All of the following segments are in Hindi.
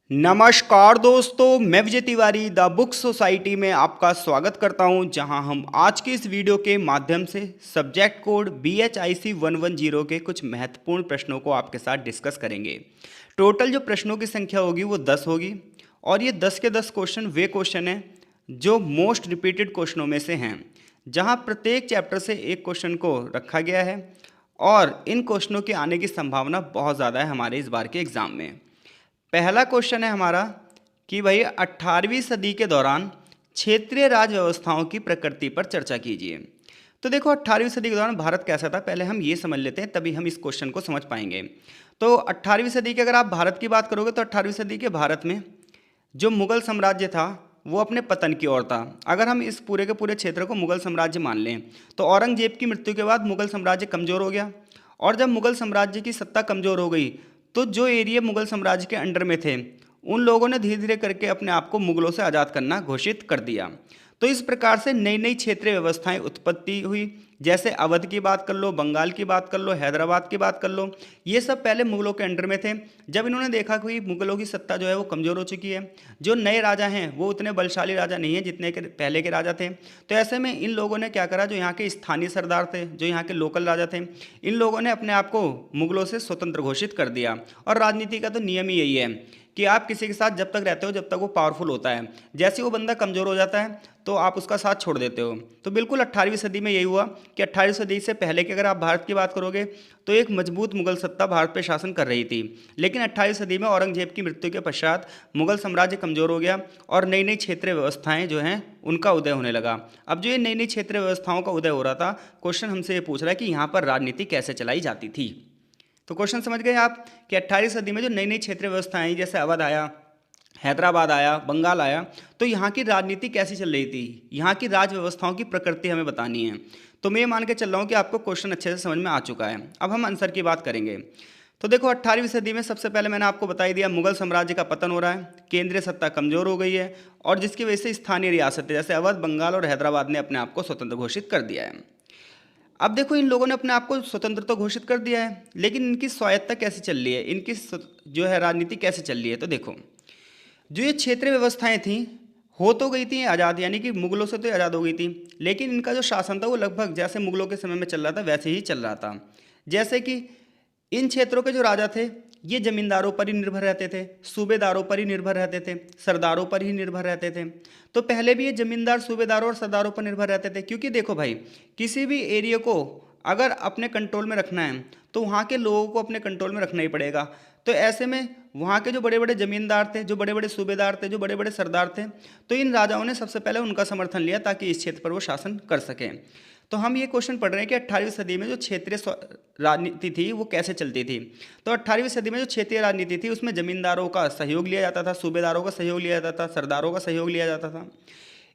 नमस्कार दोस्तों, मैं Vijay Tiwari the book society में आपका स्वागत करता हूं, जहां हम आज के इस वीडियो के माध्यम से सब्जेक्ट कोड BHIC 110 के कुछ महत्वपूर्ण प्रश्नों को आपके साथ डिस्कस करेंगे। टोटल जो प्रश्नों की संख्या होगी वो 10 होगी और ये 10 के 10 क्वेश्चन वे क्वेश्चन हैं जो मोस्ट रिपीटेड क्वेश्चनों में से हैं, जहां प्रत्येक चैप्टर से एक क्वेश्चन को रखा गया है और इन क्वेश्चनों के आने की संभावना बहुत ज़्यादा है हमारे इस बार के एग्ज़ाम में। पहला क्वेश्चन है हमारा कि भाई 18वीं सदी के दौरान क्षेत्रीय राज व्यवस्थाओं की प्रकृति पर चर्चा कीजिए। तो देखो, 18वीं सदी के दौरान भारत कैसा था पहले हम ये समझ लेते हैं, तभी हम इस क्वेश्चन को समझ पाएंगे। तो 18वीं सदी की अगर आप भारत की बात करोगे तो 18वीं सदी के भारत में जो मुगल साम्राज्य था वो अपने पतन की ओर था। अगर हम इस पूरे के पूरे क्षेत्र को मुगल साम्राज्य मान लें तो औरंगजेब की मृत्यु के बाद मुगल साम्राज्य कमज़ोर हो गया और जब मुगल साम्राज्य की सत्ता कमज़ोर हो गई तो जो एरिया मुगल साम्राज्य के अंडर में थे उन लोगों ने धीरे धीरे करके अपने आप को मुगलों से आज़ाद करना घोषित कर दिया। तो इस प्रकार से नई नई क्षेत्रीय व्यवस्थाएं उत्पत्ति हुई, जैसे अवध की बात कर लो, बंगाल की बात कर लो, हैदराबाद की बात कर लो। ये सब पहले मुगलों के अंडर में थे। जब इन्होंने देखा कि मुगलों की सत्ता जो है वो कमज़ोर हो चुकी है, जो नए राजा हैं वो उतने बलशाली राजा नहीं हैं जितने के पहले के राजा थे, तो ऐसे में इन लोगों ने क्या करा, जो यहाँ के स्थानीय सरदार थे, जो यहाँ के लोकल राजा थे, इन लोगों ने अपने आप को मुगलों से स्वतंत्र घोषित कर दिया। और राजनीति का तो नियम ही यही है कि आप किसी के साथ जब तक रहते हो जब तक वो पावरफुल होता है, जैसे वो बंदा कमज़ोर हो जाता है तो आप उसका साथ छोड़ देते हो। तो बिल्कुल 18वीं सदी में यही हुआ कि 18वीं सदी से पहले की अगर आप भारत की बात करोगे तो एक मजबूत मुगल सत्ता भारत पर शासन कर रही थी, लेकिन 18वीं सदी में औरंगजेब की मृत्यु के पश्चात मुगल साम्राज्य कमज़ोर हो गया और नई नई क्षेत्रीय व्यवस्थाएं जो हैं उनका उदय होने लगा। अब जो ये नई नई क्षेत्रीय व्यवस्थाओं का उदय हो रहा था, क्वेश्चन हमसे ये पूछ रहा है कि यहाँ पर राजनीति कैसे चलाई जाती थी। तो क्वेश्चन समझ गए आप कि 18वीं सदी में जो नई नई क्षेत्रीय व्यवस्थाएं आई, जैसे अवध आया, हैदराबाद आया, बंगाल आया, तो यहाँ की राजनीति कैसी चल रही थी, यहाँ की राज व्यवस्थाओं की प्रकृति हमें बतानी है। तो मैं ये मान के चल रहा हूँ कि आपको क्वेश्चन अच्छे से समझ में आ चुका है। अब हम आंसर की बात करेंगे। तो देखो, 18वीं सदी में सबसे पहले मैंने आपको बता ही दिया, मुगल साम्राज्य का पतन हो रहा है, केंद्रीय सत्ता कमजोर हो गई है और जिसकी वजह से स्थानीय रियासतें जैसे अवध, बंगाल और हैदराबाद ने अपने आप को स्वतंत्र घोषित कर दिया है। अब देखो, इन लोगों ने अपने आप को स्वतंत्र तो घोषित कर दिया है, लेकिन इनकी स्वायत्तता कैसी चल रही है, इनकी जो है राजनीति कैसे चल रही है। तो देखो, जो ये क्षेत्रीय व्यवस्थाएं थी हो तो गई थी आज़ाद, यानी कि मुगलों से तो आज़ाद हो गई थी, लेकिन इनका जो शासन था वो लगभग जैसे मुगलों के समय में चल रहा था वैसे ही चल रहा था। जैसे कि इन क्षेत्रों के जो राजा थे ये जमींदारों पर ही निर्भर रहते थे, सूबेदारों पर ही निर्भर रहते थे, सरदारों पर ही निर्भर रहते थे। तो पहले भी ये जमींदार सूबेदारों और सरदारों पर निर्भर रहते थे, क्योंकि देखो भाई, किसी भी एरिया को अगर अपने कंट्रोल में रखना है तो वहाँ के लोगों को अपने कंट्रोल में रखना ही पड़ेगा। तो ऐसे में वहाँ के जो बड़े बड़े जमींदार थे, जो बड़े बड़े सूबेदार थे, जो बड़े बड़े सरदार थे, तो इन राजाओं ने सबसे पहले उनका समर्थन लिया ताकि इस क्षेत्र पर वो शासन कर सकें। तो हम ये क्वेश्चन पढ़ रहे हैं कि 18वीं सदी में जो क्षेत्रीय राजनीति थी वो कैसे चलती थी। तो 18वीं सदी में जो क्षेत्रीय राजनीति थी उसमें जमींदारों का सहयोग लिया जाता था, सूबेदारों का सहयोग लिया जाता था, सरदारों का सहयोग लिया जाता था।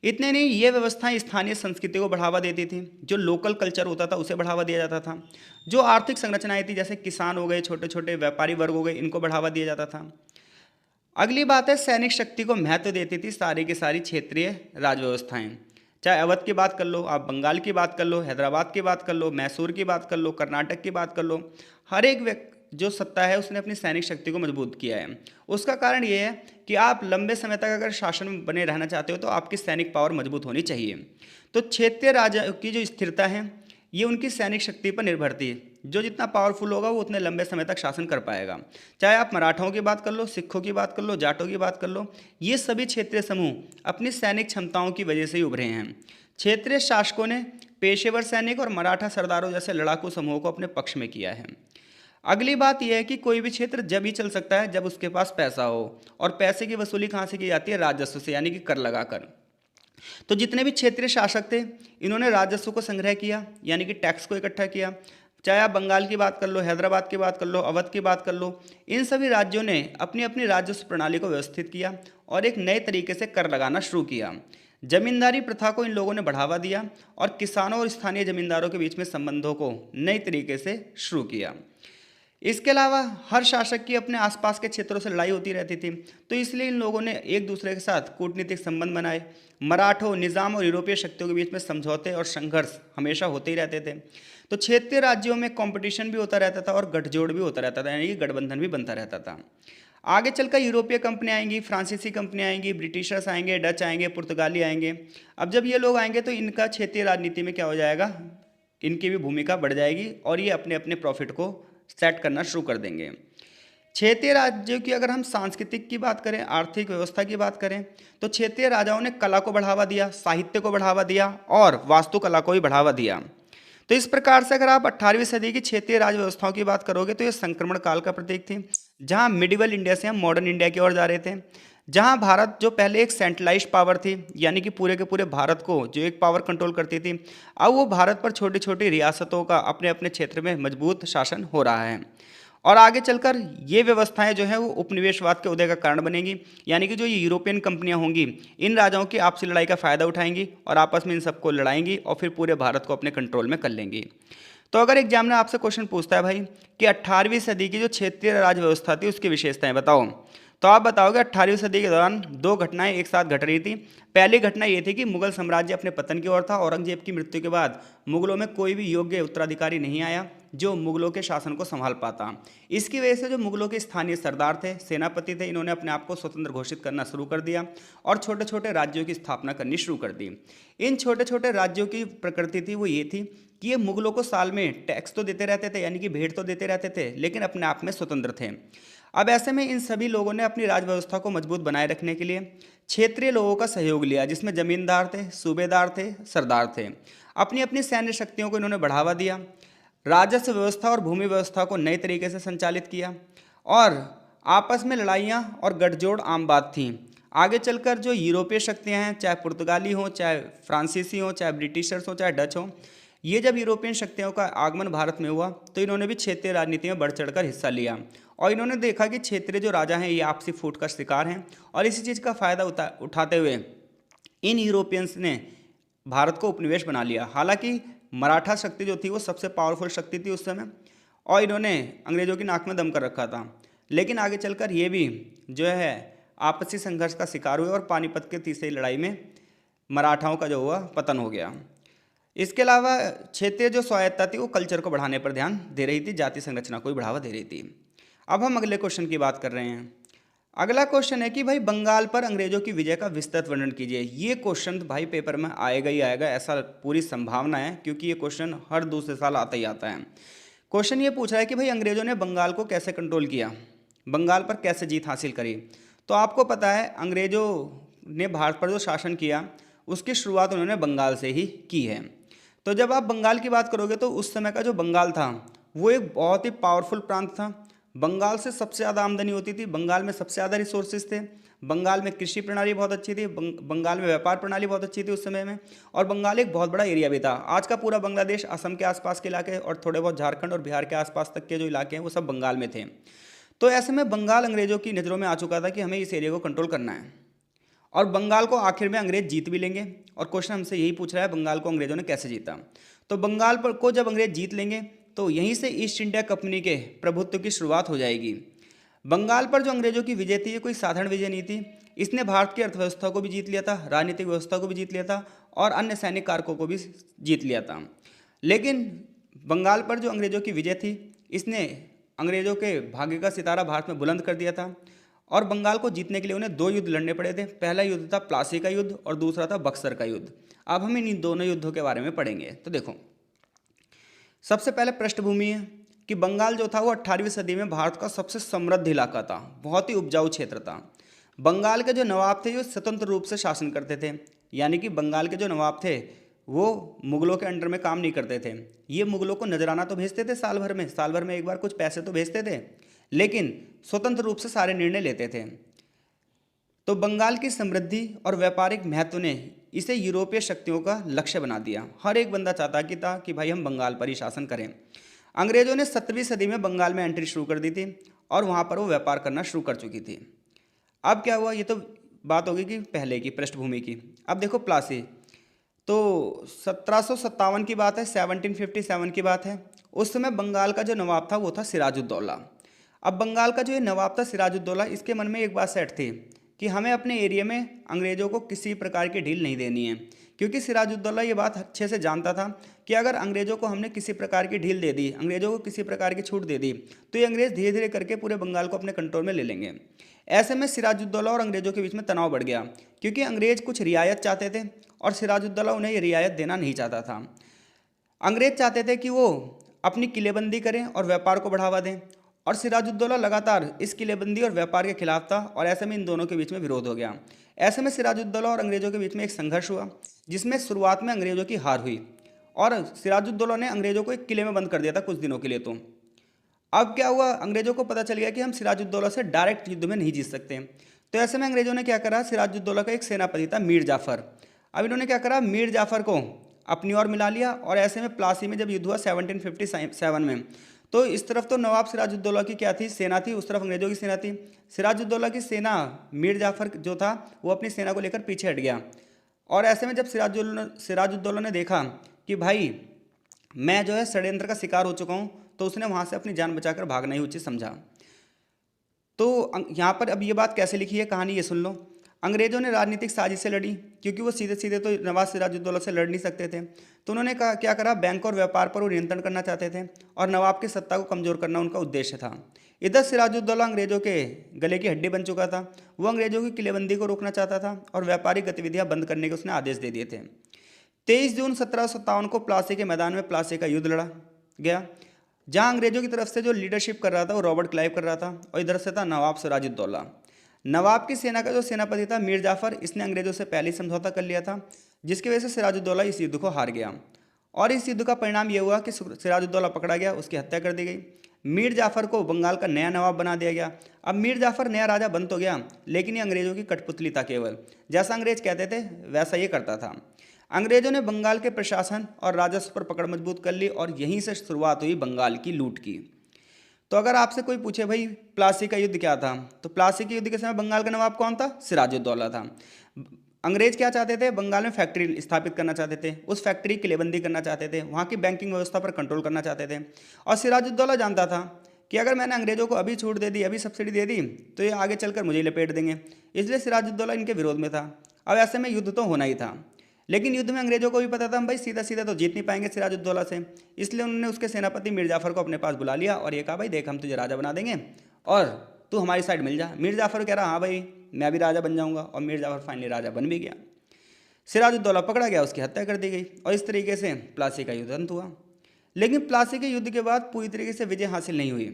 इतने नहीं, ये व्यवस्थाएं स्थानीय संस्कृति को बढ़ावा देती थी, जो लोकल कल्चर होता था उसे बढ़ावा दिया जाता था। जो आर्थिक संरचनाएं थी जैसे किसान हो गए, छोटे छोटे व्यापारी वर्ग हो गए, इनको बढ़ावा दिया जाता था। अगली बात है, सैनिक शक्ति को महत्व देती थी सारी की सारी क्षेत्रीय राज व्यवस्थाएं। चाहे अवध की बात कर लो, आप बंगाल की बात कर लो, हैदराबाद की बात कर लो, मैसूर की बात कर लो, कर्नाटक की बात कर लो, हर एक व्यक्ति जो सत्ता है उसने अपनी सैनिक शक्ति को मजबूत किया है। उसका कारण ये है कि आप लंबे समय तक अगर शासन में बने रहना चाहते हो तो आपकी सैनिक पावर मजबूत होनी चाहिए। तो क्षेत्रीय राजा की जो स्थिरता है ये उनकी सैनिक शक्ति पर निर्भर थी। जो जितना पावरफुल होगा वो उतने लंबे समय तक शासन कर पाएगा। चाहे आप मराठाओं की बात कर लो, सिखों की बात कर लो, जाटों की बात कर लो, ये सभी क्षेत्रीय समूह अपनी सैनिक क्षमताओं की वजह से ही उभरे हैं। क्षेत्रीय शासकों ने पेशेवर सैनिक और मराठा सरदारों जैसे लड़ाकू समूहों को अपने पक्ष में किया है। अगली बात यह है कि कोई भी क्षेत्र जब ही चल सकता है जब उसके पास पैसा हो, और पैसे की वसूली कहाँ से की जाती है, राजस्व से, यानी कि कर लगाकर। तो जितने भी क्षेत्रीय शासक थे इन्होंने राजस्व को संग्रह किया, यानी कि टैक्स को इकट्ठा किया। चाहे आप बंगाल की बात कर लो, हैदराबाद की बात कर लो, अवध की बात कर लो, इन सभी राज्यों ने अपनी अपनी राजस्व प्रणाली को व्यवस्थित किया और एक नए तरीके से कर लगाना शुरू किया। जमींदारी प्रथा को इन लोगों ने बढ़ावा दिया और किसानों और स्थानीय जमींदारों के बीच में संबंधों को नए तरीके से शुरू किया। इसके अलावा हर शासक की अपने आसपास के क्षेत्रों से लड़ाई होती रहती थी, तो इसलिए इन लोगों ने एक दूसरे के साथ कूटनीतिक संबंध बनाए। मराठों, निज़ाम और यूरोपीय शक्तियों के बीच में समझौते और संघर्ष हमेशा होते ही रहते थे। तो क्षेत्रीय राज्यों में कंपटीशन भी होता रहता था और गठजोड़ भी होता रहता था, यानी कि गठबंधन भी बनता रहता था। आगे चलकर यूरोपीय कंपनियाँ आएंगी, फ्रांसीसी कंपनियाँ आएंगी, ब्रिटिशर्स आएंगे, डच आएंगे, पुर्तगाली आएंगे। अब जब ये लोग आएंगे तो इनका क्षेत्रीय राजनीति में क्या हो जाएगा, इनकी भी भूमिका बढ़ जाएगी और ये अपने अपने प्रॉफिट को सेट करना शुरू कर देंगे। क्षेत्रीय राज्यों की अगर हम सांस्कृतिक की बात करें, आर्थिक व्यवस्था की बात करें, तो क्षेत्रीय राजाओं ने कला को बढ़ावा दिया, साहित्य को बढ़ावा दिया और वास्तुकला को भी बढ़ावा दिया। तो इस प्रकार से अगर आप 18वीं सदी की क्षेत्रीय राज व्यवस्थाओं की बात करोगे तो ये संक्रमण काल का प्रतीक थी, जहां मिडिवल इंडिया से हम मॉडर्न इंडिया की ओर जा रहे थे, जहां भारत जो पहले एक सेंट्रलाइज्ड पावर थी, यानी कि पूरे के पूरे भारत को जो एक पावर कंट्रोल करती थी, अब वो भारत पर छोटी छोटी रियासतों का अपने अपने क्षेत्र में मजबूत शासन हो रहा है। और आगे चलकर ये व्यवस्थाएं जो है वो उपनिवेशवाद के उदय का कारण बनेंगी, यानी कि जो ये यूरोपियन कंपनियां होंगी इन राजाओं की आपसी लड़ाई का फायदा उठाएंगी और आपस में इन सबको लड़ाएंगी और फिर पूरे भारत को अपने कंट्रोल में कर लेंगी। तो अगर एग्जामिनर आपसे क्वेश्चन पूछता है भाई कि 18वीं सदी की जो क्षेत्रीय राज व्यवस्था थी उसकी विशेषताएं बताओ, तो आप बताओगे 18वीं सदी के दौरान दो घटनाएं एक साथ घट रही थी। पहली घटना ये थी कि मुगल साम्राज्य अपने पतन की ओर था। औरंगजेब की मृत्यु के बाद मुगलों में कोई भी योग्य उत्तराधिकारी नहीं आया जो मुगलों के शासन को संभाल पाता। इसकी वजह से जो मुगलों के स्थानीय सरदार थे, सेनापति थे, इन्होंने अपने आप को स्वतंत्र घोषित करना शुरू कर दिया और छोटे छोटे राज्यों की स्थापना करनी शुरू कर दी। इन छोटे छोटे राज्यों की प्रकृति थी वो ये थी कि ये मुगलों को साल में टैक्स तो देते रहते थे, यानी कि भेंट तो देते रहते थे, लेकिन अपने आप में स्वतंत्र थे। अब ऐसे में इन सभी लोगों ने अपनी राज व्यवस्था को मजबूत बनाए रखने के लिए क्षेत्रीय लोगों का सहयोग लिया, जिसमें जमींदार थे, सूबेदार थे, सरदार थे। अपनी अपनी सैन्य शक्तियों को इन्होंने बढ़ावा दिया, राजस्व व्यवस्था और भूमि व्यवस्था को नए तरीके से संचालित किया और आपस में लड़ाइयाँ और गठजोड़ आम बात थी। आगे चलकर जो यूरोपीय शक्तियाँ हैं, चाहे पुर्तगाली हों, चाहे फ्रांसीसी हों, चाहे ब्रिटिशर्स हों, चाहे डच हों, ये जब यूरोपियन शक्तियों का आगमन भारत में हुआ तो इन्होंने भी क्षेत्रीय राजनीति में बढ़ चढ़कर हिस्सा लिया और इन्होंने देखा कि क्षेत्रीय जो राजा हैं ये आपसी फूट का शिकार हैं और इसी चीज़ का फायदा उठाते हुए इन यूरोपियंस ने भारत को उपनिवेश बना लिया। हालांकि मराठा शक्ति जो थी वो सबसे पावरफुल शक्ति थी उस समय और इन्होंने अंग्रेजों की नाक में दम कर रखा था, लेकिन आगे चलकर ये भी जो है आपसी संघर्ष का शिकार हुए और पानीपत के तीसरी लड़ाई में मराठाओं का जो हुआ पतन हो गया। इसके अलावा क्षेत्रीय जो स्वायत्ता थी वो कल्चर को बढ़ाने पर ध्यान दे रही थी, जाति संरचना को भी बढ़ावा दे रही थी। अब हम अगले क्वेश्चन की बात कर रहे हैं। अगला क्वेश्चन है कि भाई बंगाल पर अंग्रेजों की विजय का विस्तृत वर्णन कीजिए। ये क्वेश्चन भाई पेपर में आएगा ही आएगा, ऐसा पूरी संभावना है, क्योंकि ये क्वेश्चन हर दूसरे साल आता ही आता है। क्वेश्चन ये पूछ रहा है कि भाई अंग्रेजों ने बंगाल को कैसे कंट्रोल किया, बंगाल पर कैसे जीत हासिल करी। तो आपको पता है अंग्रेजों ने भारत पर जो शासन किया उसकी शुरुआत उन्होंने बंगाल से ही की है। तो जब आप बंगाल की बात करोगे तो उस समय का जो बंगाल था वो एक बहुत ही पावरफुल प्रांत था। बंगाल से सबसे ज़्यादा आमदनी होती थी, बंगाल में सबसे ज़्यादा रिसोर्सेज थे, बंगाल में कृषि प्रणाली बहुत अच्छी थी, बंगाल में व्यापार प्रणाली बहुत अच्छी थी उस समय में, और बंगाल एक बहुत बड़ा एरिया भी था। आज का पूरा बांग्लादेश, असम के आसपास के इलाके और थोड़े बहुत झारखंड और बिहार के आसपास तक के जो इलाके हैं वो सब बंगाल में थे। तो ऐसे में बंगाल अंग्रेजों की नज़रों में आ चुका था कि हमें इस एरिया को कंट्रोल करना है और बंगाल को आखिर में अंग्रेज जीत भी लेंगे। और क्वेश्चन हमसे यही पूछ रहा है बंगाल को अंग्रेजों ने कैसे जीता। तो बंगाल पर को जब अंग्रेज जीत लेंगे तो यहीं से ईस्ट इंडिया कंपनी के प्रभुत्व की शुरुआत हो जाएगी। बंगाल पर जो अंग्रेजों की विजय थी ये कोई साधारण विजय नहीं थी, इसने भारत की अर्थव्यवस्था को भी जीत लिया था, राजनीतिक व्यवस्था को भी जीत लिया था और अन्य सैनिक कारकों को भी जीत लिया था। लेकिन बंगाल पर जो अंग्रेजों की विजय थी इसने अंग्रेजों के भाग्य का सितारा भारत में बुलंद कर दिया था और बंगाल को जीतने के लिए उन्हें दो युद्ध लड़ने पड़े थे। पहला युद्ध था प्लासी का युद्ध और दूसरा था बक्सर का युद्ध। अब हम इन दोनों युद्धों के बारे में पढ़ेंगे। तो देखो, सबसे पहले पृष्ठभूमि है कि बंगाल जो था वो 18वीं सदी में भारत का सबसे समृद्ध इलाका था, बहुत ही उपजाऊ क्षेत्र था। बंगाल के जो नवाब थे वो स्वतंत्र रूप से शासन करते थे, यानी कि बंगाल के जो नवाब थे वो मुगलों के अंडर में काम नहीं करते थे। ये मुगलों को नजराना तो भेजते थे साल भर में एक बार कुछ पैसे तो भेजते थे, लेकिन स्वतंत्र रूप से सारे निर्णय लेते थे। तो बंगाल की समृद्धि और व्यापारिक महत्व ने इसे यूरोपीय शक्तियों का लक्ष्य बना दिया। हर एक बंदा चाहता कि भाई हम बंगाल पर ही शासन करें। अंग्रेजों ने 17वीं सदी में बंगाल में एंट्री शुरू कर दी थी और वहाँ पर वो व्यापार करना शुरू कर चुकी थी। अब क्या हुआ, ये तो बात होगी कि पहले की पृष्ठभूमि की। अब देखो प्लासी, तो 1757 की बात है, 1757 की बात है। उस समय बंगाल का जो नवाब था वो था सिराजुद्दौला। अब बंगाल का जो ये नवाब था सिराजुद्दौला, इसके मन में एक बात सेट थी कि हमें अपने एरिया में अंग्रेज़ों को किसी प्रकार की ढील नहीं देनी है, क्योंकि सिराजुद्दौला ये बात अच्छे से जानता था कि अगर अंग्रेज़ों को हमने किसी प्रकार की ढील दे दी, अंग्रेज़ों को किसी प्रकार की छूट दे दी, तो ये अंग्रेज़ धीरे धीरे करके पूरे बंगाल को अपने कंट्रोल में ले लेंगे। ऐसे में सिराजुद्दौला और अंग्रेज़ों के बीच में तनाव बढ़ गया, क्योंकि अंग्रेज़ कुछ रियायत चाहते थे और सिराजुद्दौला उन्हें ये रियायत देना नहीं चाहता था। अंग्रेज चाहते थे कि वो अपनी किलेबंदी करें और व्यापार को बढ़ावा दें, और सिराजुद्दौला लगातार इस किलेबंदी और व्यापार के खिलाफ था, और ऐसे में इन दोनों के बीच में विरोध हो गया। ऐसे में सिराजुद्दौला और अंग्रेज़ों के बीच में एक संघर्ष हुआ, जिसमें शुरुआत में अंग्रेज़ों की हार हुई और सिराजुद्दौला ने अंग्रेज़ों को एक किले में बंद कर दिया था कुछ दिनों के लिए। तो अब क्या हुआ, अंग्रेज़ों को पता चल गया कि हम सिराजुद्दौला से डायरेक्ट युद्ध में नहीं जीत सकते। तो ऐसे में अंग्रेज़ों ने क्या करा, सिराजुद्दौला का एक सेनापति था मीर जाफ़र। अब इन्होंने क्या करा, मीर जाफ़र को अपनी ओर मिला लिया, और ऐसे में प्लासी में जब युद्ध हुआ 1757 में, तो इस तरफ तो नवाब सिराजुद्दौला की क्या थी, सेना थी, उस तरफ अंग्रेज़ों की सेना थी। सिराजुद्दौला की सेना, मीर जाफ़र जो था वो अपनी सेना को लेकर पीछे हट गया, और ऐसे में जब सिराजुद्दौला ने देखा कि भाई मैं जो है षड्यंत्र का शिकार हो चुका हूँ, तो उसने वहाँ से अपनी जान बचाकर भागना ही उचित समझा। तो यहाँ पर अब ये बात कैसे लिखी है, कहानी ये सुन लो। अंग्रेज़ों ने राजनीतिक साजिशें लड़ी, क्योंकि वो सीधे सीधे तो नवाब सिराजुद्दौला से लड़ नहीं सकते थे। तो उन्होंने क्या करा, बैंक और व्यापार पर वो नियंत्रण करना चाहते थे, और नवाब की सत्ता को कमज़ोर करना उनका उद्देश्य था। इधर सिराजुद्दौला अंग्रेज़ों के गले की हड्डी बन चुका था, वो अंग्रेज़ों की किलेबंदी को रोकना चाहता था, और व्यापारिक गतिविधियाँ बंद करने के उसने आदेश दे दिए थे। 23 जून 1757 को प्लासी के मैदान में प्लासी का युद्ध लड़ा गया, जहाँ अंग्रेज़ों की तरफ से जो लीडरशिप कर रहा था वो रॉबर्ट क्लाइव कर रहा था, और इधर से था नवाब सिराजुद्दौला। नवाब की सेना का जो सेनापति था मीर जाफ़र, इसने अंग्रेज़ों से पहले ही समझौता कर लिया था, जिसकी वजह से सिराजुद्दौला इस युद्ध को हार गया, और इस युद्ध का परिणाम यह हुआ कि सिराजुद्दौला पकड़ा गया, उसकी हत्या कर दी गई। मीर जाफ़र को बंगाल का नया नवाब बना दिया गया। अब मीर जाफ़र नया राजा बन तो गया, लेकिन ये अंग्रेज़ों की कठपुतली था केवल, जैसा अंग्रेज़ कहते थे वैसा ये करता था। अंग्रेज़ों ने बंगाल के प्रशासन और राजस्व पर पकड़ मजबूत कर ली, और यहीं से शुरुआत हुई बंगाल की लूट की। तो अगर आपसे कोई पूछे भाई प्लासी का युद्ध क्या था, तो प्लासी के युद्ध के समय बंगाल का नवाब कौन था, सिराजुद्दौला था। अंग्रेज क्या चाहते थे, बंगाल में फैक्ट्री स्थापित करना चाहते थे, उस फैक्ट्री की किलेबंदी करना चाहते थे, वहाँ की बैंकिंग व्यवस्था पर कंट्रोल करना चाहते थे। और सिराजुद्दौला जानता था कि अगर मैंने अंग्रेज़ों को अभी छूट दे दी, अभी सब्सिडी दे दी, तो ये आगे चलकर मुझे लपेट देंगे, इसलिए सिराजुद्दौला इनके विरोध में था। अब ऐसे में युद्ध तो होना ही था, लेकिन युद्ध में अंग्रेज़ों को भी पता था हम भाई सीधा सीधा तो जीत नहीं पाएंगे सिराजुद्दौला से, इसलिए उन्होंने उसके सेनापति मीर जाफ़र को अपने पास बुला लिया और ये कहा भाई देख हम तुझे राजा बना देंगे और तू हमारी साइड मिल जा। मीर जाफ़र कह रहा हाँ भाई मैं भी राजा बन जाऊँगा, और मीर जाफ़र फाइनली राजा बन भी गया। सिराजुद्दौला पकड़ा गया, उसकी हत्या कर दी गई, और इस तरीके से प्लासी का युद्ध अंत हुआ। लेकिन प्लासी के युद्ध के बाद पूरी तरीके से विजय हासिल नहीं हुई।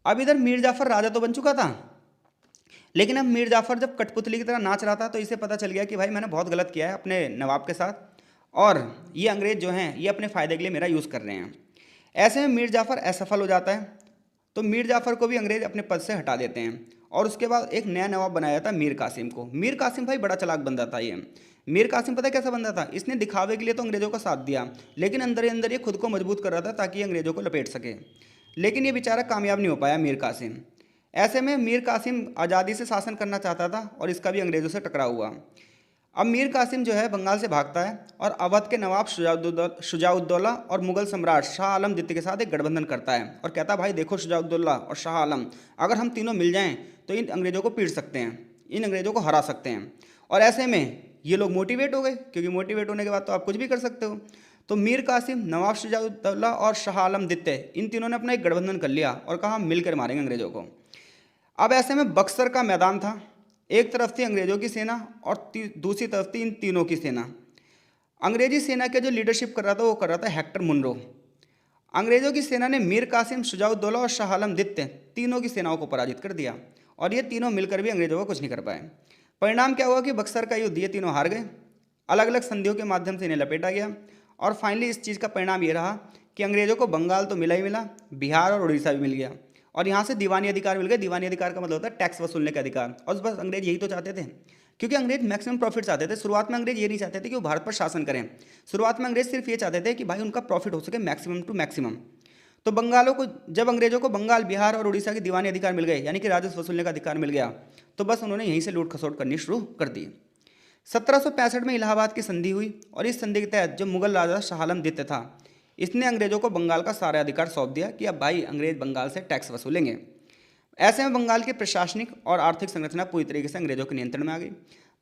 अब इधर मीर जाफ़र राजा तो बन चुका था, लेकिन अब मीर जाफ़र जब कठपुतली की तरह नाच रहा था, तो इसे पता चल गया कि भाई मैंने बहुत गलत किया है अपने नवाब के साथ, और ये अंग्रेज़ जो हैं ये अपने फ़ायदे के लिए मेरा यूज़ कर रहे हैं। ऐसे में मीर जाफ़र असफल हो जाता है, तो मीर जाफ़र को भी अंग्रेज़ अपने पद से हटा देते हैं, और उसके बाद एक नया नवाब बनाया था मीर कासिम को। मीर कासिम भाई बड़ा चालाक बंदा था ये। मीर कासिम पता कैसा बंदा था, इसने दिखावे के लिए तो अंग्रेज़ों का साथ दिया, लेकिन अंदर ही अंदर ये खुद को मजबूत कर रहा था ताकि अंग्रेज़ों को लपेट सके। लेकिन ये बेचारा कामयाब नहीं हो पाया मीर कासिम। ऐसे में मीर कासिम आज़ादी से शासन करना चाहता था, और इसका भी अंग्रेज़ों से टकराव हुआ। अब मीर कासिम जो है बंगाल से भागता है, और अवध के नवाब शुजाउद्दौला और मुगल सम्राट शाह आलम द्वितीय के साथ एक गठबंधन करता है, और कहता है भाई देखो शुजाउद्दौला और शाह आलम, अगर हम तीनों मिल जाएं तो इन अंग्रेज़ों को पीट सकते हैं, इन अंग्रेज़ों को हरा सकते हैं। और ऐसे में ये लोग मोटिवेट हो गए, क्योंकि मोटिवेट होने के बाद तो आप कुछ भी कर सकते हो। तो मीर कासिम, नवाब शुजाउद्दौला और शाह आलम द्वितीय, इन तीनों ने अपना एक गठबंधन कर लिया और कहा हम मिलकर मारेंगे अंग्रेज़ों को। अब ऐसे में बक्सर का मैदान था, एक तरफ थी अंग्रेज़ों की सेना और दूसरी तरफ थी इन तीनों की सेना। अंग्रेजी सेना के जो लीडरशिप कर रहा था वो कर रहा था हेक्टर मुनरो। अंग्रेज़ों की सेना ने मीर कासिम, शुजाउद्दौला और शाह आलम द्वितीय तीनों की सेनाओं को पराजित कर दिया, और ये तीनों मिलकर भी अंग्रेज़ों को कुछ नहीं कर पाए। परिणाम क्या हुआ कि बक्सर का युद्ध ये तीनों हार गए, अलग अलग संधियों के माध्यम से इन्हें लपेटा गया, और फाइनली इस चीज़ का परिणाम ये रहा कि अंग्रेज़ों को बंगाल तो मिला ही मिला, बिहार और उड़ीसा भी मिल गया, और यहाँ से दीवानी अधिकार मिल गए। दीवानी अधिकार का मतलब होता है टैक्स वसूलने का अधिकार, और बस अंग्रेज यही तो चाहते थे, क्योंकि अंग्रेज मैक्सिमम प्रॉफिट चाहते थे। शुरुआत में अंग्रेज ये नहीं चाहते थे कि वो भारत पर शासन करें, शुरुआत में अंग्रेज सिर्फ ये चाहते थे कि भाई उनका प्रॉफिट हो सके मैक्सिमम टू मैक्सिमम। तो बंगालों को जब अंग्रेजों को बंगाल, बिहार और उड़ीसा के दीवानी अधिकार मिल गए, यानी कि राजस्व वसूलने का अधिकार मिल गया, तो बस उन्होंने यहीं से लूट खसोट करनी शुरू कर दी। 1765 में इलाहाबाद की संधि हुई, और इस संधि के तहत जो मुगल राजा शाह आलम द्वितीय था, इसने अंग्रेजों को बंगाल का सारा अधिकार सौंप दिया कि अब भाई अंग्रेज बंगाल से टैक्स वसूलेंगे। ऐसे में बंगाल की प्रशासनिक और आर्थिक संरचना पूरी तरीके से अंग्रेजों के नियंत्रण में आ गई।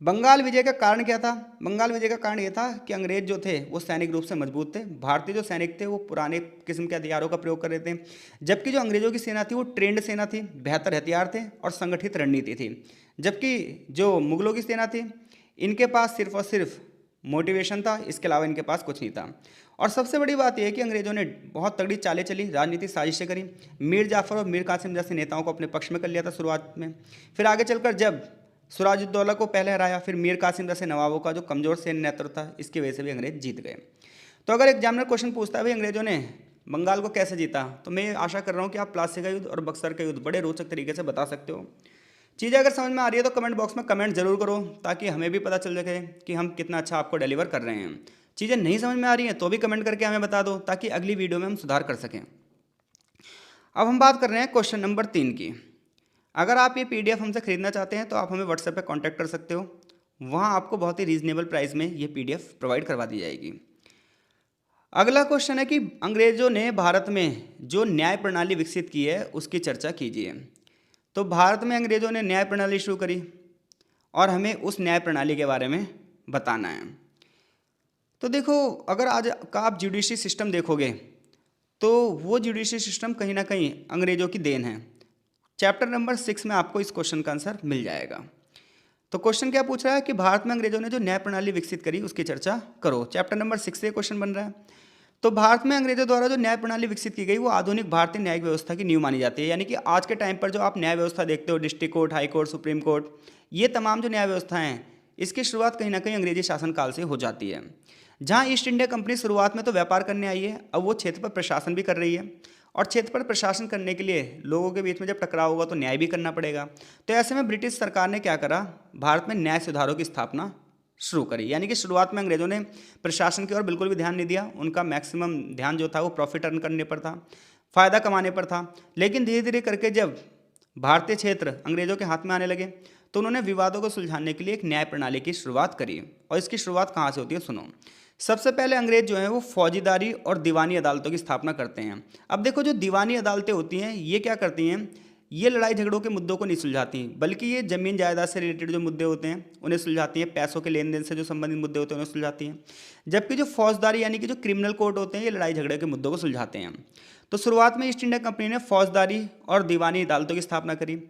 बंगाल विजय का कारण क्या था? बंगाल विजय का कारण ये था कि अंग्रेज जो थे वो सैनिक रूप से मजबूत थे, भारतीय जो सैनिक थे वो पुराने किस्म के हथियारों का प्रयोग कर रहे थे, जबकि जो अंग्रेजों की सेना थी वो ट्रेंड सेना थी, बेहतर हथियार थे और संगठित रणनीति थी। जबकि जो मुगलों की सेना थी इनके पास सिर्फ और सिर्फ मोटिवेशन था, इसके अलावा इनके पास कुछ नहीं था। और सबसे बड़ी बात यह है कि अंग्रेजों ने बहुत तगड़ी चालें चली, राजनीतिक साजिशें करी, मीर जाफर और मीर कासिम जैसे नेताओं को अपने पक्ष में कर लिया था शुरुआत में। फिर आगे चलकर जब सिराजुद्दौला को पहले हराया, फिर मीर कासिम जैसे नवाबों का जो कमजोर सैन्य नेतृत्व था, इसकी वजह से भी अंग्रेज जीत गए। तो अगर एग्जामिनर क्वेश्चन पूछता है भाई अंग्रेजों ने बंगाल को कैसे जीता, तो मैं आशा कर रहा हूँ कि आप प्लासी का युद्ध और बक्सर का युद्ध बड़े रोचक तरीके से बता सकते हो। चीज़ें अगर समझ में आ रही है तो कमेंट बॉक्स में कमेंट जरूर करो, ताकि हमें भी पता चल सके कि हम कितना अच्छा आपको डिलीवर कर रहे हैं। चीज़ें नहीं समझ में आ रही हैं तो भी कमेंट करके हमें बता दो, ताकि अगली वीडियो में हम सुधार कर सकें। अब हम बात कर रहे हैं क्वेश्चन नंबर 3 की। अगर आप ये पीडीएफ हमसे खरीदना चाहते हैं तो आप हमें व्हाट्सएप पे कांटेक्ट कर सकते हो, वहाँ आपको बहुत ही रीजनेबल प्राइस में ये पीडीएफ प्रोवाइड करवा दी जाएगी। अगला क्वेश्चन है कि अंग्रेजों ने भारत में जो न्याय प्रणाली विकसित की है उसकी चर्चा कीजिए। तो भारत में अंग्रेजों ने न्याय प्रणाली शुरू करी और हमें उस न्याय प्रणाली के बारे में बताना है। तो देखो, अगर आज का आप जुडिशरी सिस्टम देखोगे तो वो जुडिशरी सिस्टम कहीं ना कहीं अंग्रेजों की देन है। चैप्टर नंबर 6 में आपको इस क्वेश्चन का आंसर मिल जाएगा। तो क्वेश्चन क्या पूछ रहा है कि भारत में अंग्रेजों ने जो न्याय प्रणाली विकसित करी उसकी चर्चा करो। चैप्टर नंबर 6 से क्वेश्चन बन रहा है। तो भारत में अंग्रेजों द्वारा जो न्याय प्रणाली विकसित की गई वो आधुनिक भारतीय न्यायिक व्यवस्था की नींव मानी जाती है। यानी कि आज के टाइम पर जो आप न्याय व्यवस्था देखते हो, district court, high court, supreme court, ये तमाम जो न्याय व्यवस्था हैं इसकी शुरुआत कहीं ना कहीं अंग्रेजी शासनकाल से हो जाती है। जहाँ ईस्ट इंडिया कंपनी शुरुआत में तो व्यापार करने आई है, अब वो क्षेत्र पर प्रशासन भी कर रही है, और क्षेत्र पर प्रशासन करने के लिए लोगों के बीच में जब टकराव होगा तो न्याय भी करना पड़ेगा। तो ऐसे में ब्रिटिश सरकार ने क्या करा, भारत में न्याय सुधारों की स्थापना शुरू करी। यानी कि शुरुआत में अंग्रेजों ने प्रशासन की ओर बिल्कुल भी ध्यान नहीं दिया, उनका मैक्सिमम ध्यान जो था वो प्रॉफिट अर्न करने पर था, फ़ायदा कमाने पर था। लेकिन धीरे धीरे करके जब भारतीय क्षेत्र अंग्रेजों के हाथ में आने लगे तो उन्होंने विवादों को सुलझाने के लिए एक न्याय प्रणाली की शुरुआत करी। और इसकी शुरुआत कहाँ से होती है, सुनो। सबसे पहले अंग्रेज जो है वो फौजीदारी और दीवानी अदालतों की स्थापना करते हैं। अब देखो, जो दीवानी अदालतें होती हैं ये क्या करती हैं, ये लड़ाई झगड़ों के मुद्दों को नहीं सुलझाती, बल्कि ये जमीन जायदाद से रिलेटेड जो मुद्दे होते हैं उन्हें सुलझाती हैं, पैसों के लेन देन से जो संबंधित मुद्दे होते हैं उन्हें सुलझाती हैं। जबकि जो फौजदारी यानी कि जो क्रिमिनल कोर्ट होते हैं ये लड़ाई झगड़े के मुद्दों को सुलझाते हैं। तो शुरुआत में ईस्ट इंडिया कंपनी ने फौजदारी और दीवानी अदालतों की स्थापना करी।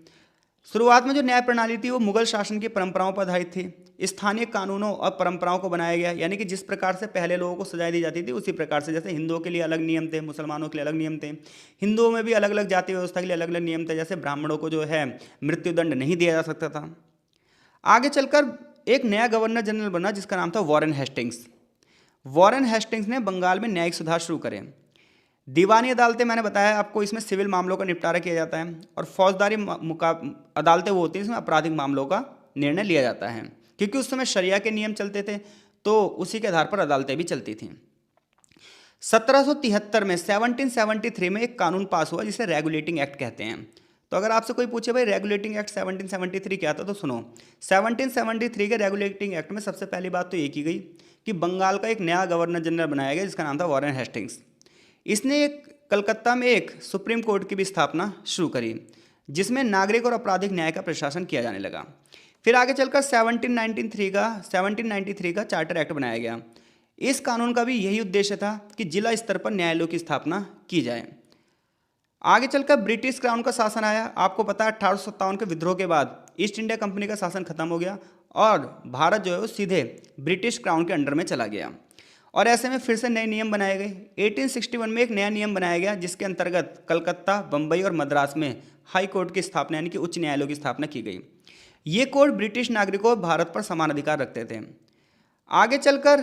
शुरुआत में जो न्याय प्रणाली थी वो मुगल शासन की परंपराओं पर आधारित थी। स्थानीय कानूनों और परंपराओं को बनाया गया, यानी कि जिस प्रकार से पहले लोगों को सजाएं दी जाती थी उसी प्रकार से, जैसे हिंदुओं के लिए अलग नियम थे, मुसलमानों के लिए अलग नियम थे, हिंदुओं में भी अलग अलग जाति व्यवस्था के लिए अलग अलग नियम थे। जैसे ब्राह्मणों को जो है मृत्युदंड नहीं दिया जा सकता था। आगे चलकर एक नया गवर्नर जनरल बना जिसका नाम था वॉरेन हेस्टिंग्स। वॉरेन हेस्टिंग्स ने बंगाल में न्यायिक सुधार शुरू करे। दीवानी अदालतें मैंने बताया आपको, इसमें सिविल मामलों का निपटारा किया जाता है, और फौजदारी अदालतें वो होती हैं इसमें आपराधिक मामलों का निर्णय लिया जाता है। क्योंकि उस समय शरिया के नियम चलते थे तो उसी के आधार पर अदालतें भी चलती थीं। 1773 में 1773 में एक कानून पास हुआ जिसे रेगुलेटिंग एक्ट कहते हैं। तो अगर आपसे कोई पूछे भाई रेगुलेटिंग एक्ट 1773 क्या था, तो सुनो। 1773 के रेगुलेटिंग एक्ट में सबसे पहली बात तो ये की गई कि बंगाल का एक नया गवर्नर जनरल बनाया गया जिसका नाम था वॉरेन हेस्टिंग्स। इसने एक कलकत्ता में एक सुप्रीम कोर्ट की भी स्थापना शुरू करी जिसमें नागरिक और आपराधिक न्याय का प्रशासन किया जाने लगा। फिर आगे चलकर 1793 का चार्टर एक्ट बनाया गया। इस कानून का भी यही उद्देश्य था कि जिला स्तर पर न्यायालयों की स्थापना की जाए। आगे चलकर ब्रिटिश क्राउन का शासन आया। आपको पता है 1857 के विद्रोह के बाद ईस्ट इंडिया कंपनी का शासन खत्म हो गया और भारत जो है वो सीधे ब्रिटिश क्राउन के अंडर में चला गया। और ऐसे में फिर से नए नियम बनाए गए। 1861 में एक नया नियम बनाया गया जिसके अंतर्गत कलकत्ता, बम्बई और मद्रास में हाई कोर्ट की स्थापना यानी कि उच्च न्यायालयों की स्थापना की गई। ये कोर्ट ब्रिटिश नागरिकों और भारत पर समान अधिकार रखते थे। आगे चलकर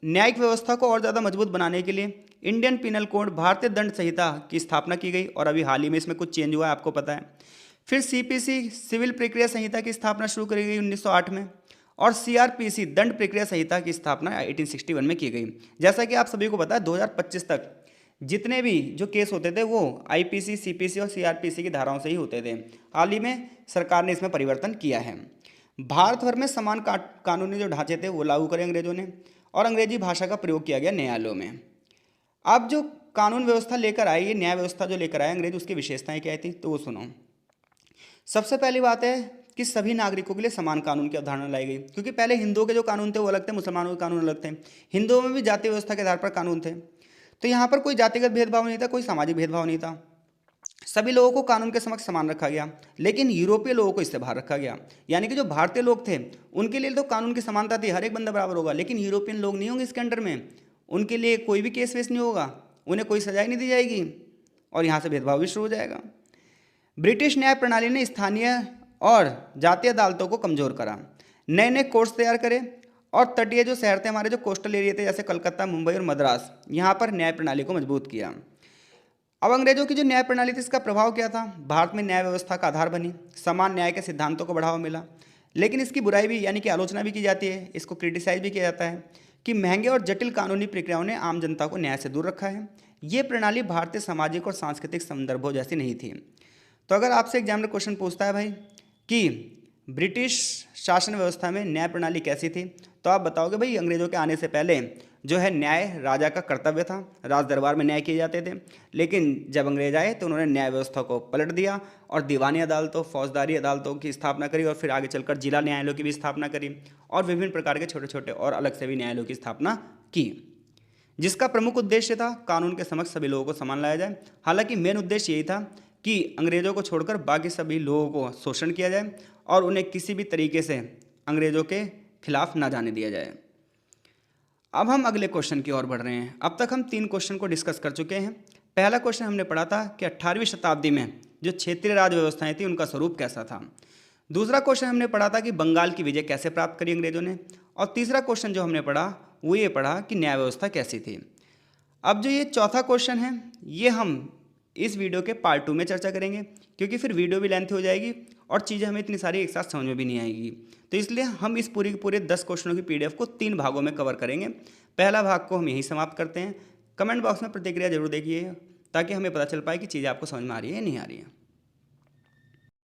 न्यायिक व्यवस्था को और ज़्यादा मजबूत बनाने के लिए इंडियन पिनल कोड, भारतीय दंड संहिता की स्थापना की गई, और अभी हाल ही में इसमें कुछ चेंज हुआ है, आपको पता है। फिर सीपीसी, सिविल प्रक्रिया संहिता की स्थापना शुरू करी गई 1908 में, और सीआरपीसी, दंड प्रक्रिया संहिता की स्थापना 1861 में की गई। जैसा कि आप सभी को पता है 2025 तक जितने भी जो केस होते थे वो आईपीसी, सीपीसी और सीआरपीसी की धाराओं से ही होते थे। हाल ही में सरकार ने इसमें परिवर्तन किया है। भारत भर में समान कानूनी जो ढांचे थे वो लागू करे अंग्रेजों ने, और अंग्रेजी भाषा का प्रयोग किया गया न्यायालयों में। अब जो कानून व्यवस्था लेकर आए, ये न्याय व्यवस्था जो लेकर आए अंग्रेज, उसकी विशेषताएं क्या थी तो वो सुनो। सबसे पहली बात है कि सभी नागरिकों के लिए समान कानून की अवधारणा लाई गई, क्योंकि पहले हिंदुओं के जो कानून थे वो अलग थे, मुसलमानों के कानून अलग थे। हिंदुओं में भी जाति व्यवस्था के आधार पर कानून थे, तो यहाँ पर कोई जातिगत भेदभाव नहीं था, कोई सामाजिक भेदभाव नहीं था। सभी लोगों को कानून के समक्ष समान रखा गया, लेकिन यूरोपीय लोगों को इससे बाहर रखा गया। यानी कि जो भारतीय लोग थे उनके लिए तो कानून की समानता थी, हर एक बंदा बराबर होगा, लेकिन यूरोपियन लोग नहीं होंगे इसके अंडर में, उनके लिए कोई भी केस वेस नहीं होगा, उन्हें कोई सजाई नहीं दी जाएगी, और यहाँ से भेदभाव भी शुरू हो जाएगा। ब्रिटिश न्याय प्रणाली ने स्थानीय और जातीय अदालतों को कमजोर करा, नए नए कोर्ट्स तैयार करे, और तटीय जो शहर थे हमारे, जो कोस्टल एरिया थे जैसे कलकत्ता, मुंबई और मद्रास, यहाँ पर न्याय प्रणाली को मजबूत किया। अब अंग्रेजों की जो न्याय प्रणाली थी इसका प्रभाव क्या था? भारत में न्याय व्यवस्था का आधार बनी, समान न्याय के सिद्धांतों को बढ़ावा मिला, लेकिन इसकी बुराई भी यानी कि आलोचना भी की जाती है, इसको क्रिटिसाइज भी किया जाता है कि महंगे और जटिल कानूनी प्रक्रियाओं ने आम जनता को न्याय से दूर रखा है। ये प्रणाली भारतीय सामाजिक और सांस्कृतिक संदर्भों जैसी नहीं थी। तो अगर आपसे एग्जामिनर क्वेश्चन पूछता है भाई कि ब्रिटिश शासन व्यवस्था में न्याय प्रणाली कैसी थी, तो आप बताओगे भाई अंग्रेजों के आने से पहले जो है न्याय राजा का कर्तव्य था, राज दरबार में न्याय किए जाते थे, लेकिन जब अंग्रेज आए तो उन्होंने न्याय व्यवस्था को पलट दिया और दीवानी अदालतों, फौजदारी अदालतों की स्थापना करी, और फिर आगे चलकर जिला न्यायालयों की भी स्थापना करी, और विभिन्न प्रकार के छोटे छोटे और अलग से भी न्यायालयों की स्थापना की, जिसका प्रमुख उद्देश्य था कानून के समक्ष सभी लोगों को समान लाया जाए। हालांकि मेन उद्देश्य यही था कि अंग्रेजों को छोड़कर बाकी सभी लोगों को शोषण किया जाए और उन्हें किसी भी तरीके से अंग्रेजों के खिलाफ ना जाने दिया जाए। अब हम अगले क्वेश्चन की ओर बढ़ रहे हैं। अब तक हम 3 क्वेश्चन को डिस्कस कर चुके हैं। पहला क्वेश्चन हमने पढ़ा था कि 18वीं शताब्दी में जो क्षेत्रीय राज व्यवस्थाएं थी उनका स्वरूप कैसा था। दूसरा क्वेश्चन हमने पढ़ा था कि बंगाल की विजय कैसे प्राप्त करी अंग्रेजों ने, और तीसरा क्वेश्चन जो हमने पढ़ा वो ये पढ़ा कि न्याय व्यवस्था कैसी थी। अब जो ये चौथा क्वेश्चन है ये हम इस वीडियो के पार्ट 2 में चर्चा करेंगे, क्योंकि फिर वीडियो भी लेंथी हो जाएगी और चीज़ें हमें इतनी सारी एक साथ समझ में भी नहीं आएगी। तो इसलिए हम इस पूरे 10 क्वेश्चनों की PDF को 3 भागों में कवर करेंगे। पहला भाग को हम यहीं समाप्त करते हैं। कमेंट बॉक्स में प्रतिक्रिया जरूर देखिए ताकि हमें पता चल पाए कि चीज़ें आपको समझ में आ रही है या नहीं आ रही है।